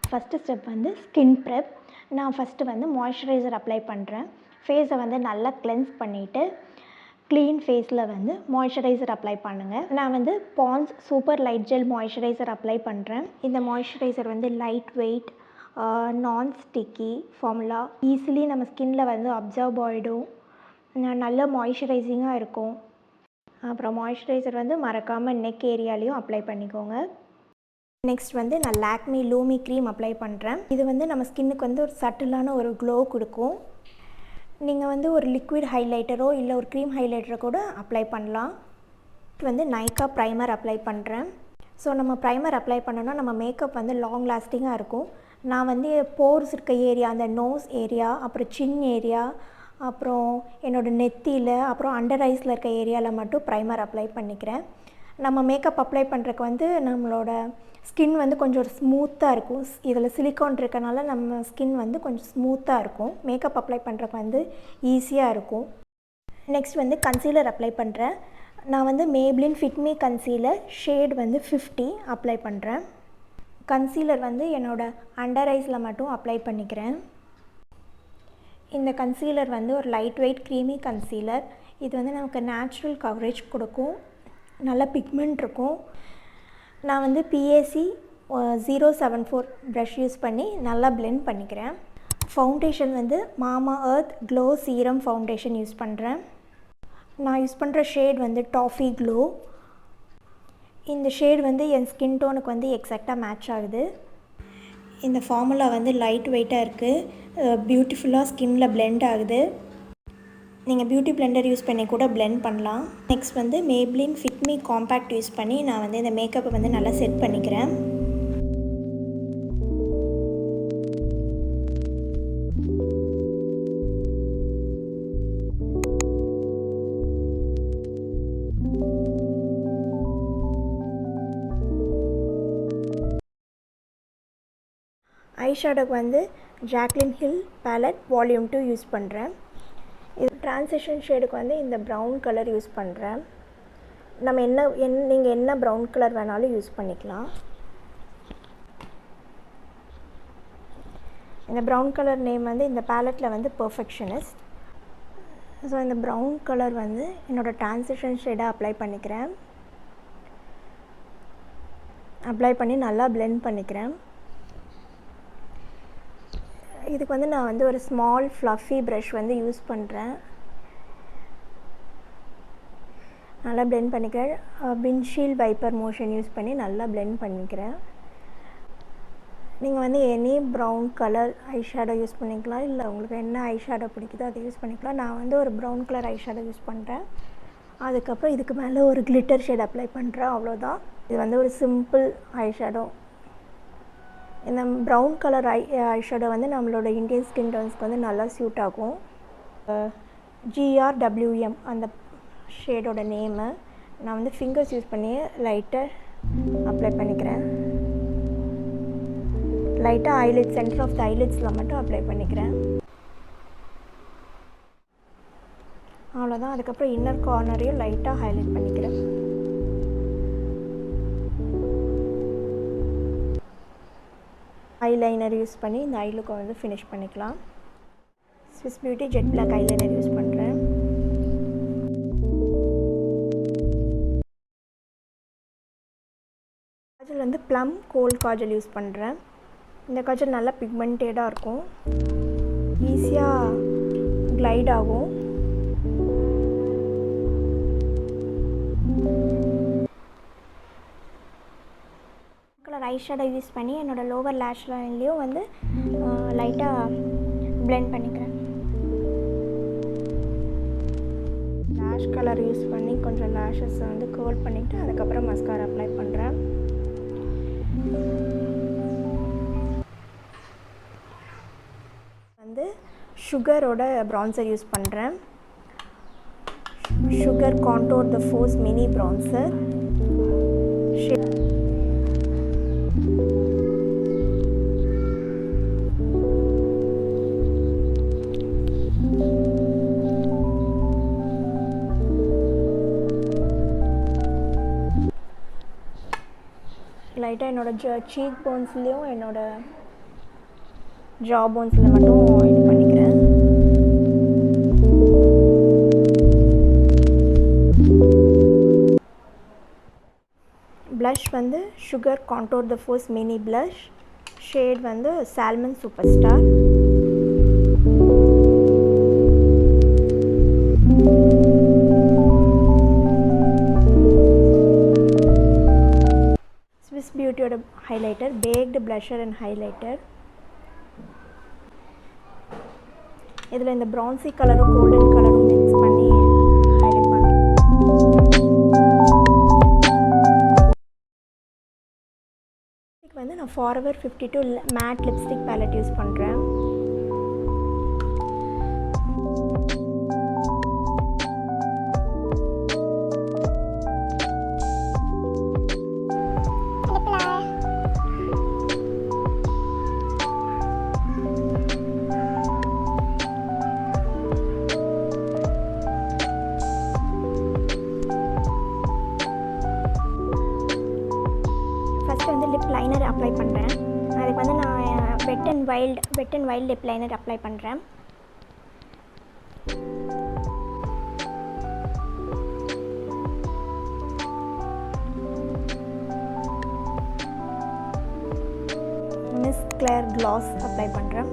First step வந்து skin prep. நான் first வந்து மாய்ஸ்சரைசர் அப்ளை பண்ணுறேன். ஃபேஸை வந்து நல்லா கிளென்ஸ் பண்ணிவிட்டு க்ளீன் ஃபேஸில் வந்து மாய்ஸ்சரைசர் அப்ளை பண்ணுங்கள். நான் வந்து Pond's super light gel moisturiser apply பண்ணுறேன். இந்த மாய்ஸ்சரைசர் வந்து light weight, non sticky formula, easily நம்ம ஸ்கின்னில் வந்து அப்சர்வ் ஆகிடும், நல்ல மாய்ஸ்சரைசிங்காக இருக்கும். அப்புறம் மாய்ஸ்சரைசர் வந்து மறக்காமல் நெக் ஏரியாலையும் அப்ளை பண்ணிக்கோங்க. நெக்ஸ்ட் வந்து நான் லாக்மி லூமி க்ரீம் அப்ளை பண்ணுறேன். இது வந்து நம்ம ஸ்கின்னுக்கு வந்து ஒரு சட்டிலான ஒரு க்ளோ கொடுக்கும். நீங்கள் வந்து ஒரு லிக்விட் ஹைலைட்டரோ இல்லை ஒரு க்ரீம் ஹைலைட்டரோ கூட அப்ளை பண்ணலாம். வந்து நைக்கா ப்ரைமர் அப்ளை பண்ணுறேன். ஸோ நம்ம ப்ரைமர் அப்ளை பண்ணோன்னா நம்ம மேக்கப் வந்து லாங் லாஸ்டிங்காக இருக்கும். நான் வந்து போர்ஸ் இருக்க ஏரியா, அந்த நோஸ் ஏரியா, அப்புறம் சின் ஏரியா, அப்புறம் என்னோடய நெத்தியில், அப்புறம் அண்டர் ஐஸில் இருக்க ஏரியாவில் மட்டும் ப்ரைமர் அப்ளை பண்ணிக்கிறேன். நம்ம மேக்கப் அப்ளை பண்ணுறதுக்கு வந்து நம்மளோட ஸ்கின் வந்து கொஞ்சம் ஸ்மூத்தாக இருக்கும். இதில் சிலிக்கான் இருக்கனால நம்ம ஸ்கின் வந்து கொஞ்சம் ஸ்மூத்தாக இருக்கும். மேக்கப் அப்ளை பண்ணுறதுக்கு வந்து ஈஸியாக இருக்கும். நெக்ஸ்ட் வந்து கன்சீலர் அப்ளை பண்ணுறேன். நான் வந்து மேப்ளின் ஃபிட்மி கன்சீலர் ஷேட் வந்து 50 அப்ளை பண்ணுறேன். கன்சீலர் வந்து என்னோடய அண்டர் ஐஸில் மட்டும் அப்ளை பண்ணிக்கிறேன். இந்த கன்சீலர் வந்து ஒரு லைட் வெயிட் க்ரீமி கன்சீலர். இது வந்து நமக்கு நேச்சுரல் கவரேஜ் கொடுக்கும், நல்ல பிக்மெண்ட் இருக்கும். நான் வந்து PAC 074 ப்ரஷ் யூஸ் பண்ணி நல்லா பிளெண்ட் பண்ணிக்கிறேன். ஃபவுண்டேஷன் வந்து Mamaearth glow serum foundation use பண்ணுறேன். நான் யூஸ் பண்ணுற ஷேட் வந்து டாஃபி க்ளோ. இந்த ஷேட் வந்து என் ஸ்கின் டோனுக்கு வந்து எக்ஸாக்டாக மேட்ச் ஆகுது. இந்த ஃபார்முலா வந்து லைட் வெயிட்டாக இருக்குது, பியூட்டிஃபுல்லாக ஸ்கின்னில் பிளெண்ட் ஆகுது. நீங்கள் பியூட்டி பிளெண்டர் யூஸ் பண்ணி கூட பிளெண்ட் பண்ணலாம். நெக்ஸ்ட் வந்து மேப்ளின் ஃபிட்மி காம்பேக்ட் யூஸ் பண்ணி நான் வந்து இந்த மேக்கப்பை வந்து நல்லா செட் பண்ணிக்கிறேன். ஐஷேடோக்கு வந்து Jaclyn Hill palette volume 2 use பண்ணுறேன். இது ட்ரான்சிஷன் ஷேடுக்கு வந்து இந்த ப்ரௌன் கலர் யூஸ் பண்ணுறேன். நம்ம நீங்கள் என்ன ப்ரௌன் கலர் வேணாலும் யூஸ் பண்ணிக்கலாம். இந்த ப்ரௌன் கலர் நேம் வந்து இந்த பேலட்டில் வந்து பெர்ஃபெக்ஷனிஸ்ட். ஸோ இந்த ப்ரௌன் கலர் வந்து என்னோடய ட்ரான்சிஷன் ஷேடாக அப்ளை பண்ணிக்கிறேன். அப்ளை பண்ணி நல்லா பிளெண்ட் பண்ணிக்கிறேன். இதுக்கு வந்து நான் வந்து ஒரு ஸ்மால் ஃப்ளஃபி ப்ரஷ் வந்து யூஸ் பண்ணுறேன். நல்லா பிளெண்ட் பண்ணிக்கிறேன். விண்ட்ஷீல்ட் வைப்பர் மோஷன் யூஸ் பண்ணி நல்லா பிளெண்ட் பண்ணிக்கிறேன். நீங்கள் வந்து any brown colour eyeshadow use பண்ணிக்கலாம், இல்லை உங்களுக்கு என்ன ஐஷேடோ பிடிக்குதோ அதை யூஸ் பண்ணிக்கலாம். நான் வந்து ஒரு ப்ரௌன் கலர் ஐஷேடோ யூஸ் பண்ணுறேன். அதுக்கப்புறம் இதுக்கு மேலே ஒரு கிளிட்டர் ஷேட் அப்ளை பண்ணுறேன், அவ்வளோதான். இது வந்து ஒரு சிம்பிள் ஐஷேடோ. இந்த ப்ரௌன் கலர் ஐஷேடோ வந்து நம்மளோட இந்தியன் ஸ்கின் டோன்ஸ்க்கு வந்து நல்லா சூட் ஆகும். GRWM அந்த ஷேடோட நேமு. நான் வந்து ஃபிங்கர்ஸ் யூஸ் பண்ணி லைட்டாக அப்ளை பண்ணிக்கிறேன். லைட்டாக ஐலிட் சென்டர் ஆஃப் த ஐலிட்ஸில் மட்டும் அப்ளை பண்ணிக்கிறேன், அவ்வளோதான். அதுக்கப்புறம் இன்னர் கார்னரையும் லைட்டாக ஹைலைட் பண்ணிக்கிறேன். ஐலைனர் யூஸ் பண்ணி இந்த ஐலுக்கு வந்து ஃபினிஷ் பண்ணிக்கலாம். Swiss beauty jet black eyeliner use பண்ணுறேன். காஜல் வந்து ப்ளம் கோல்ட் காஜல் யூஸ் பண்ணுறேன். இந்த காஜல் நல்லா பிக்மெண்டடாக இருக்கும், ஈஸியாக க்ளைட் ஆகும். ஐஷேடோ யூஸ் பண்ணி என்னோடய லோவர் லேஷ் லைன்லேயும் வந்து லைட்டாக பிளெண்ட் பண்ணிக்கிறேன். லேஷ் கலர் யூஸ் பண்ணி கொஞ்சம் லேஷஸை வந்து கர்ல் பண்ணிவிட்டு அதுக்கப்புறம் மஸ்காரா அப்ளை பண்ணுறேன். வந்து சுகரோட ப்ரான்சர் யூஸ் பண்ணுறேன். சுகர் கான்டோர் த ஃபோர்ஸ் மினி ப்ரான்சர். லைட்டாக என்னோடய சீக் போன்ஸ்லேயும் என்னோடய ஜா போன்ஸில் மட்டும் இது பண்ணிக்கிறேன். ப்ளஷ் வந்து சுகர் கான்டோர் த ஃபோர்ஸ் மினி ப்ளஷ், ஷேட் வந்து சால்மன் சூப்பர் ஸ்டார். ஸ்விஸ் பியூட்டியோட highlighter, baked blusher and highlighter. இதில் இந்த ப்ரௌன்சி கலரும் கோல்டன் கலரும் மிக்ஸ் பண்ணி ஹைலைட் பண்ணுறேன். வந்து நான் forever 52 mat lipstick ballot use பண்ணுறேன். வந்து லிப் லைனர் அப்ளை பண்ணுறேன். அதுக்கு வந்து நான் வெட் and wild lip liner apply பண்ணுறேன். மிஸ் கிளேர் க்ளாஸ் அப்ளை பண்ணுறேன்.